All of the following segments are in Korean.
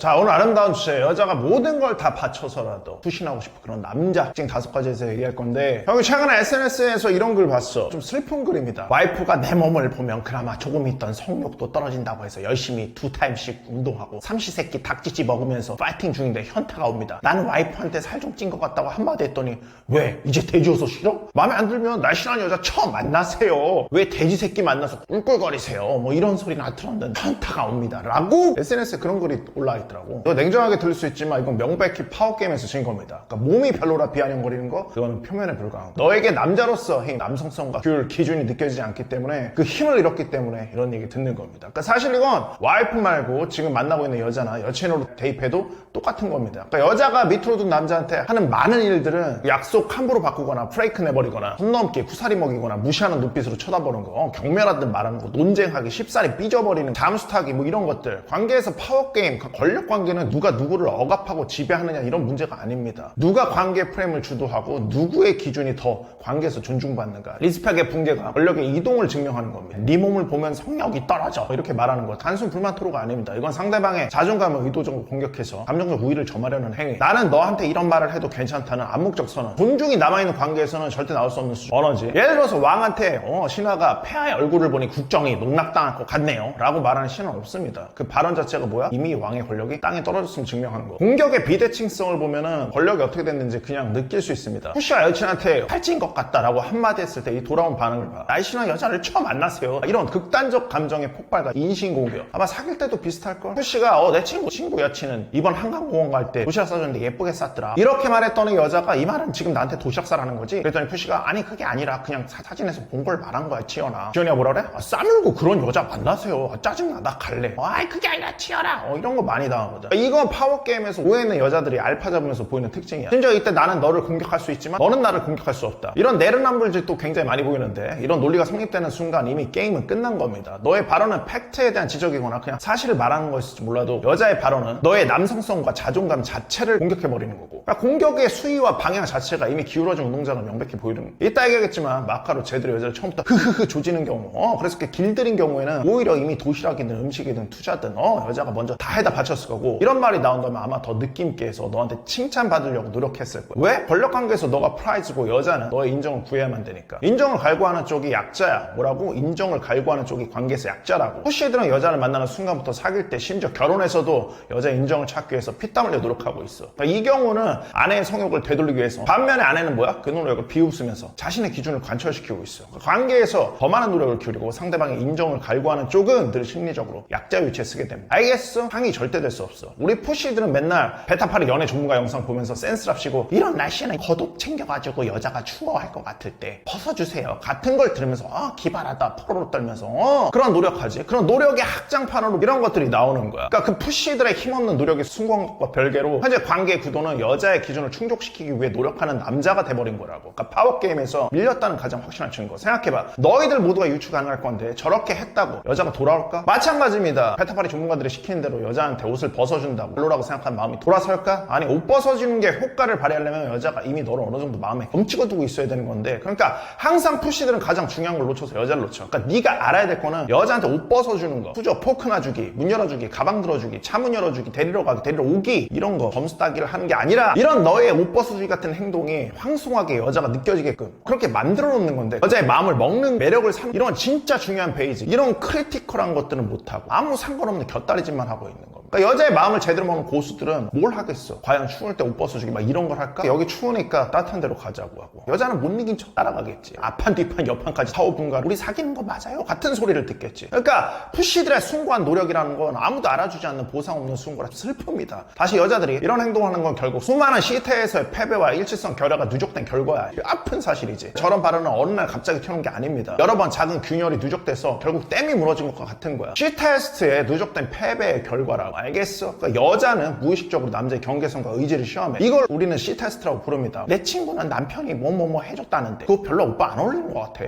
자, 오늘 아름다운 주제, 여자가 모든 걸 다 바쳐서라도 푸신하고 싶은 그런 남자 특징 5가지에서 얘기할 건데, 형이 최근에 SNS에서 이런 글 봤어. 좀 슬픈 글입니다. 와이프가 내 몸을 보면 그나마 조금 있던 성욕도 떨어진다고 해서 열심히 2타임씩 운동하고 삼시세끼 닭찌찌 먹으면서 파이팅 중인데 현타가 옵니다. 나는 와이프한테 살 좀 찐 것 같다고 한마디 했더니, 왜? 이제 돼지 옷서 싫어? 마음에 안 들면 날씬한 여자 처음 만나세요. 왜 돼지 새끼 만나서 꿀꿀거리세요? 뭐 이런 소리나 들었는데 현타가 옵니다. 라고 SNS에 그런 글이 올라있더라고. 너 냉정하게 들을 수 있지만 이건 명백히 파워게임에서 진 겁니다. 그러니까 몸이 별로라 비아냥거리는 거, 그거는 표면에 불과한 거. 너에게 남자로서의 남성성과 규율, 기준이 느껴지지 않기 때문에 그 힘을 잃었기 때문에 이런 얘기 듣는 겁니다. 그러니까 사실 이건 와이프 말고 지금 만나고 있는 여자나 여친으로 대입해도 똑같은 겁니다. 그러니까 여자가 밑으로 둔 남자한테 하는 많은 일들은 약속 함부로 바꾸거나 프레이크 내버리거나 손 넘기, 쿠사리 먹이거나 무시하는 눈빛으로 쳐다보는 거, 경멸하듯 말하는 거, 논쟁하기, 쉽사리 삐져버리는 잠수 타기 뭐 이런 것들. 관계에서 파워게임, 권력 관계는 누가 누구를 억압하고 지배하느냐 이런 문제가 아닙니다. 누가 관계 프레임을 주도하고 누구의 기준이 더 관계에서 존중받는가. 리스펙의 붕괴가 권력의 이동을 증명하는 겁니다. 네 몸을 보면 성욕이 떨어져 이렇게 말하는 거 단순 불만 토로가 아닙니다. 이건 상대방의 자존감을 의도적으로 공격해서 감정적 우위를 점하려는 행위. 나는 너한테 이런 말을 해도 괜찮다는 암묵적 선언. 존중이 남아있는 관계에서는 절대 나올 수 없는 수준. 언어지. 예를 들어서 왕한테 신하가 폐하의 얼굴을 보니 국정이 농락당할 것 같네요 라고 말하는 신은 없습니다. 그 발언 자체가 뭐야? 이미 왕의 권력이 땅에 떨어졌으면 증명한 거. 공격의 비대칭성을 보면은 권력이 어떻게 됐는지 그냥 느낄 수 있습니다. 푸시가 여친한테 팔찌인 것 같다라고 한마디 했을 때 이 돌아온 반응을 봐. 날씬한 여자를 처음 만나세요. 이런 극단적 감정의 폭발과 인신공격. 아마 사귈 때도 비슷할걸? 푸시가 내 친구 여친은 이번 한강공원 갈 때 도시락 싸줬는데 예쁘게 쌌더라 이렇게 말했더니 여자가 이 말은 지금 나한테 도시락 싸라는 거지? 그랬더니 푸시가 아니 그게 아니라 그냥 사진에서 본 걸 말한 거야 치연아. 치연이가 뭐라 그래? 싸물고 그런 여자 만나세요. 짜증나 나 갈래. 아이 그게 아니라 치연아. 이런 거 많이 당하거든. 이건 파워게임에서 오해 있는 여자들이 알파 잡으면서 보이는 특징이야. 심지어 이때 나는 너를 공격할 수 있지만 너는 나를 공격할 수 없다. 이런 내로남불질도 굉장히 많이 보이는데 이런 논리가 성립되는 순간 이미 게임은 끝난 겁니다. 너의 발언은 팩트에 대한 지적이거나 그냥 사실을 말하는 것일지 몰라도 여자의 발언은 너의 남성성과 자존감 자체를 공격해버리는 거고, 그러니까 공격의 수위와 방향 자체가 이미 기울어진 운동장을 명백히 보이는 거야. 이따 얘기하겠지만 마카로 제대로 여자를 처음부터 흐흐흐 조지는 경우, 그래서 이렇게 길들인 경우에는 오히려 이미 도시락이든 음식이든 투자든 여자가 먼저 다 해다 바쳤을 거고, 이런 말이 나온다면 아마 더 느낌 있게 해서 너한테 칭찬받으려고 노력했을 거야. 왜? 권력관계에서 너가 프라이즈고 여자는 너의 인정을 구해야만 되니까. 인정을 갈구하는 쪽이 약자야. 뭐라고? 인정을 갈구하는 쪽이 관계에서 약자라고. 푸시들은 여자를 만나는 순간부터 사귈 때 심지어 결혼해서도 여자의 인정을 찾기 위해서 피땀 흘려 노력하고 있어. 그러니까 이 경우는 아내의 성욕을 되돌리기 위해서, 반면에 아내는 뭐야? 그 노력을 비웃으면서 자신의 기준을 관철시키고 있어. 그러니까 관계에서 더 많은 노력을 기울이고 상대방의 인정을 갈구하는 쪽은 늘 심리적으로 약자 위치에 쓰게 됩니다. 알겠어? 상이 절대 될 수 없어. 우리 푸시들은 맨날 베타파리 연애 전문가 영상 보면서 센스랍시고 이런 날씨에는 겉옷 챙겨가지고 여자가 추워할 것 같을 때 벗어주세요 같은 걸 들으면서 기발하다 포로로 떨면서 그런 노력하지. 그런 노력의 확장판으로 이런 것들이 나오는 거야. 그러니까 그 푸시들의 힘없는 노력이 숭고한 것과 별개로 현재 관계의 구도는 여자의 기준을 충족시키기 위해 노력하는 남자가 돼버린 거라고. 그러니까 파워게임에서 밀렸다는 가장 확실한 증거. 생각해봐. 너희들 모두가 유추 가능할 건데 저렇게 했다고 여자가 돌아올까? 마찬가지입니다. 베타파리 전문가들이 시키는 대로 여자한테 옷을 벗어준다고 별로라고 생각하는 마음이 돌아설까? 아니, 옷 벗어주는 게 효과를 발휘하려면 여자가 이미 너를 어느 정도 마음에 훔치고 두고 있어야 되는 건데, 그러니까 항상 푸시들은 가장 중요한 걸 놓쳐서 여자를 놓쳐. 그러니까 네가 알아야 될 거는 여자한테 옷 벗어주는 거, 후저 포크 놔주기, 문 열어주기, 가방 들어주기, 차문 열어주기, 데리러 가기, 데리러 오기, 이런 거 점수 따기를 하는 게 아니라 이런 너의 옷 벗어주기 같은 행동이 황송하게 여자가 느껴지게끔 그렇게 만들어 놓는 건데, 여자의 마음을 먹는 매력을 이런 진짜 중요한 베이직, 이런 크리티컬한 것들은 못하고 아무 상관없는 곁다리짓만 하고 있는 거. 그러니까 여자의 마음을 제대로 먹는 고수들은 뭘 하겠어? 과연 추울 때 옷 벗어주기 막 이런 걸 할까? 여기 추우니까 따뜻한 데로 가자고 하고, 여자는 못 이긴 척 따라가겠지. 앞판 뒤판 옆판까지 사오분간 우리 사귀는 거 맞아요? 같은 소리를 듣겠지. 그러니까 푸시들의 숭고한 노력이라는 건 아무도 알아주지 않는 보상 없는 숭고라 슬픕니다. 다시 여자들이 이런 행동하는 건 결국 수많은 시태에서의 패배와 일치성 결여가 누적된 결과야. 아픈 사실이지. 저런 발언은 어느 날 갑자기 튀어나온 게 아닙니다. 여러 번 작은 균열이 누적돼서 결국 댐이 무너진 것과 같은 거야. 시테스트에 누적된 패배의 결과라고. 알겠어? 그러니까 여자는 무의식적으로 남자의 경계성과 의지를 시험해. 이걸 우리는 C테스트라고 부릅니다. 내 친구는 남편이 뭐뭐뭐 해줬다는데 그거 별로 오빠 안 어울리는 것 같아.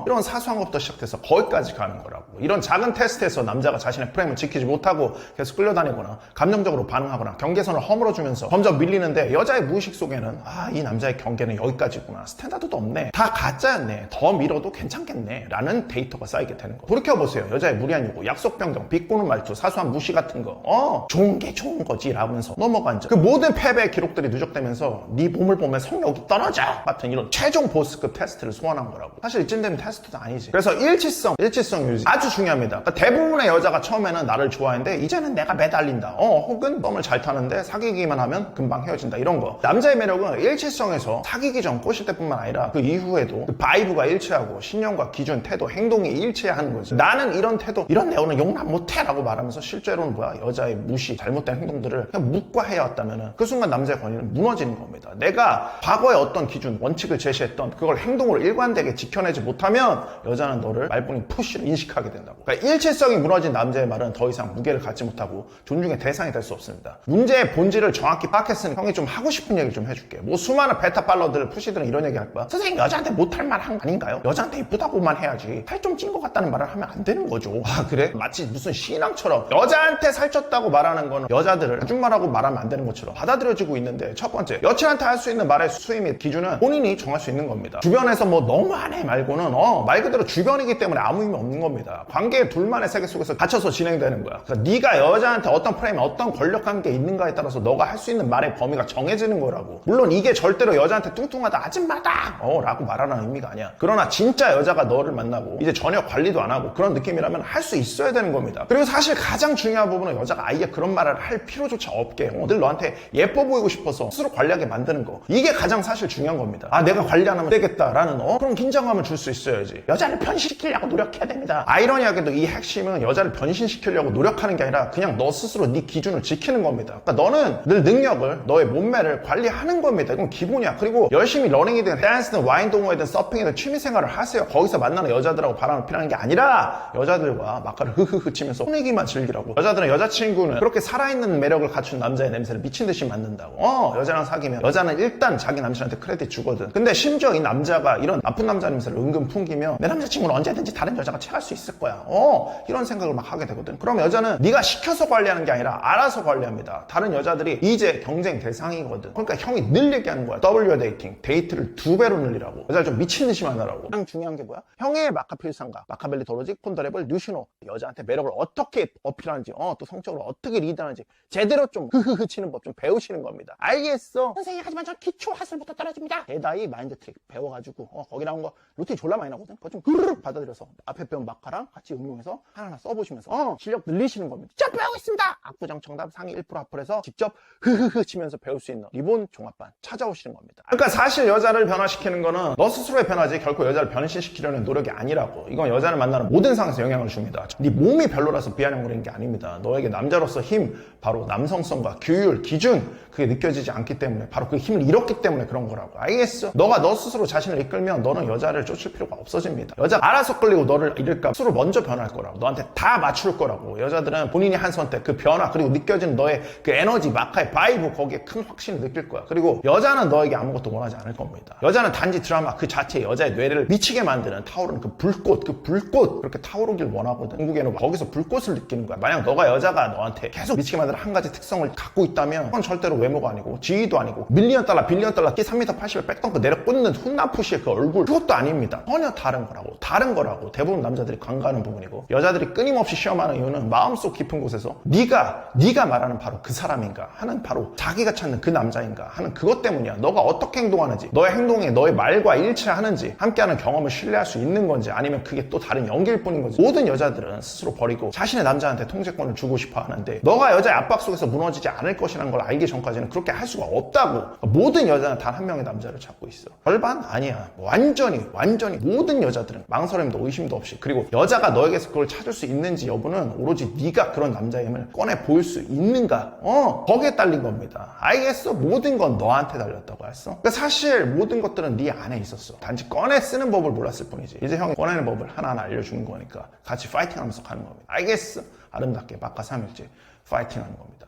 이런 사소한 것부터 시작해서 거기까지 가는 거라고. 이런 작은 테스트에서 남자가 자신의 프레임을 지키지 못하고 계속 끌려다니거나 감정적으로 반응하거나 경계선을 허물어주면서 점점 밀리는데, 여자의 무의식 속에는 이 남자의 경계는 여기까지구나, 스탠다드도 없네, 다 가짜였네, 더 밀어도 괜찮겠네 라는 데이터가 쌓이게 되는 거. 돌이켜보세요. 여자의 무리한 요구, 약속 변경, 비꼬는 말투, 사소한 무시 같은 거 좋은 게 좋은 거지 라면서 넘어간 그 모든 패배의 기록들이 누적되면서 네 몸을 보면 성욕이 떨어져 같은 이런 최종 보스급 테스트를 소환한 거라고. 사실 이쯤 되면 테스트도 아니지. 그래서 일치성 유지 아주 중요합니다. 그러니까 대부분의 여자가 처음에는 나를 좋아했는데 이제는 내가 매달린다, 혹은 썸을 잘 타는데 사귀기만 하면 금방 헤어진다, 이런 거. 남자의 매력은 일치성에서 사귀기 전 꼬실 때뿐만 아니라 그 이후에도 그 바이브가 일치하고 신념과 기준, 태도, 행동이 일치해야 하는 거지. 나는 이런 태도, 이런 내용은 용납 못해 라고 말하면서 실제로는 여자의 무시, 잘못된 행동들을 그냥 묵과해왔다면 그 순간 남자의 권위는 무너지는 겁니다. 내가 과거에 어떤 기준, 원칙을 제시했던 그걸 행동으로 일관되게 지켜내지 못하면 여자는 너를 말뿐인 푸시로 인식하게 된다고. 그러니까 일치성이 무너진 남자의 말은 더 이상 무게를 갖지 못하고 존중의 대상이 될 수 없습니다. 문제의 본질을 정확히 파악했으니 형이 좀 하고 싶은 얘기를 좀 해줄게. 수많은 베타 팔러들, 푸시들은 이런 얘기 할 거야. 선생님, 여자한테 못할 말 한 거 아닌가요? 여자한테 이쁘다고만 해야지 살 좀 찐 것 같다는 말을 하면 안 되는 거죠. 그래? 마치 무슨 신앙처럼 여자한테 살쪘다고 말하는 거는 여자들을 아줌마라고 말하면 안 되는 것처럼 받아들여지고 있는데, 첫 번째, 여친한테 할 수 있는 말의 수위 및 기준은 본인이 정할 수 있는 겁니다. 주변에서 너무하네 말고는 말 그대로 주변이기 때문에 아무 의미 없는 겁니다. 관계 둘만의 세계 속에서 갇혀서 진행되는 거야. 그러니까 네가 여자한테 어떤 프레임, 어떤 권력한 게 있는가에 따라서 너가 할 수 있는 말의 범위가 정해지는 거라고. 물론 이게 절대로 여자한테 뚱뚱하다, 아줌마다 라고 말하는 의미가 아니야. 그러나 진짜 여자가 너를 만나고 이제 전혀 관리도 안 하고 그런 느낌이라면 할 수 있어야 되는 겁니다. 그리고 사실 가장 중요한 부분은 여자가 아예 그런 말을 할 필요조차 없게 늘 너한테 예뻐 보이고 싶어서 스스로 관리하게 만드는 거, 이게 가장 사실 중요한 겁니다. 내가 관리 안 하면 되겠다라는 그런 긴장감을 줄 수 있어야지. 여자를 변신시키려고 노력해야 됩니다. 아이러니하게도 이 핵심은 여자를 변신시키려고 노력하는 게 아니라 그냥 너 스스로 네 기준을 지키는 겁니다. 그러니까 너는 늘 능력을, 너의 몸매를 관리하는 겁니다. 이건 기본이야. 그리고 열심히 러닝이든 댄스든 와인 동호회든 서핑이든 취미생활을 하세요. 거기서 만나는 여자들하고 바람을 피라는 게 아니라 여자들과 막가를 흐흐흐 치면서 분위기만 즐기라고. 여자들은 여자친구는 그렇게 살아있는 매력을 갖춘 남자의 냄새를 미친듯이 맡는다고. 여자랑 사귀면 여자는 일단 자기 남친한테 크레딧 주거든. 근데 심지어 이 남자가 이런 나쁜 남자 냄새를 은근 풍기면 내 남자친구는 언제든지 다른 여자가 취할 수 있을 거야. 이런 생각을 막 하게 되거든. 그럼 여자는 네가 시켜서 관리하는 게 아니라 알아서 관리합니다. 다른 여자들이 이제 경쟁 대상이거든. 그러니까 형이 늘 얘기하는 거야. W 데이팅, 데이트를 2배로 늘리라고. 여자를 좀 미친 듯이 만나라고. 가장 중요한 게 뭐야? 형의 마카필상가, 마카벨리 도로직, 폰더레블, 뉴시노. 여자한테 매력을 어떻게 어필하는지, 또 성적으로 어떻게 리드하는지 제대로 좀 흐흐흐 치는 법 좀 배우시는 겁니다. 알겠어 선생님, 하지만 전 기초 하술부터 떨어집니다. 대다이 마인드 트릭 배워가지고 거기 나온 거 루틴 졸라 많이 나오거든. 그거 좀 흐르륵 받아들여서 앞에 배운 마카랑 같이 응용해서 하나하나 써보시면서 실력 늘리시는 겁니다. 자, 배우고 있습니다. 압구정 정답 상위 1% 합플해서 직접 흐흐흐 치면서 배울 수 있는 리본 종합반 찾아오시는 겁니다. 그러니까 사실 여자를 변화시키는 거는 너 스스로의 변화지 결코 여자를 변신시키려는 노력이 아니라고. 이건 여자를 만나는 모든 상황에서 영향을 줍니다. 네 몸이 별로라서 비아냥거리는 게 아닙니다. 너에게 남자로서 힘, 바로 남성성과 규율, 기준, 그게 느껴지지 않기 때문에, 바로 그 힘을 잃었기 때문에 그런 거라고. 알겠어? 너가 너 스스로 자신을 이끌면 너는 여자를 쫓을 필요가 없어집니다. 여자가 알아서 끌리고 너를 잃을까 스스로 먼저 변할 거라고. 너한테 다 맞출 거라고. 여자들은 본인이 한 선택, 그 변화, 그리고 느껴지는 너의 그 에너지, 마카의 바이브, 거기에 큰 확신을 느낄 거야. 그리고 여자는 너에게 아무것도 원하지 않을 겁니다. 여자는 단지 드라마 그 자체, 여자의 뇌를 미치게 만드는 타오르는 그 불꽃 그렇게 타오르길 원하거든. 한국에는 거기서 불꽃을 느끼는 거야. 만약 너가 여자가 너한테 계속 미치게 만드는 한 가지 특성을 갖고 있다면 그건 절대로 외모가 아니고 지위도 아니고 밀리언 달러, 빌리언 달러, 3m 80을 뺏던 그 내려 꽂는 훈남 푸시의 그 얼굴, 그것도 아닙니다. 전혀 다른 거라고. 대부분 남자들이 관가하는 부분이고, 여자들이 끊임없이 시험하는 이유는 마음속 깊은 곳에서 네가 말하는 바로 그 사람인가 하는, 바로 자기가 찾는 그 남자인가 하는 그것 때문이야. 너가 어떻게 행동하는지, 너의 행동이 너의 말과 일치하는지, 함께하는 경험을 신뢰할 수 있는 건지, 아니면 그게 또 다른 연기일 뿐인 건지. 모든 여자들은 스스로 버리고 자신의 남자한테 통제권을 주고 싶어 하는데, 너가 여자의 압박 속에서 무너지지 않을 것이라는 걸 알기 전까지는 그렇게 할 수가 없다고. 모든 여자는 단 한 명의 남자를 찾고 있어. 절반? 아니야. 완전히 모든 여자들은 망설임도 의심도 없이. 그리고 여자가 너에게서 그걸 찾을 수 있는지 여부는 오로지 네가 그런 남자의 힘을 꺼내 보일 수 있는가, 거기에 딸린 겁니다. 알겠어? 모든 건 너한테 달렸다고 했어. 그러니까 사실 모든 것들은 네 안에 있었어. 단지 꺼내 쓰는 법을 몰랐을 뿐이지. 이제 형이 꺼내는 법을 하나하나 알려주는 거니까 같이 파이팅하면서 가는 겁니다. 알겠어? 아름답게 마카 3일째 파이팅하는 겁니다.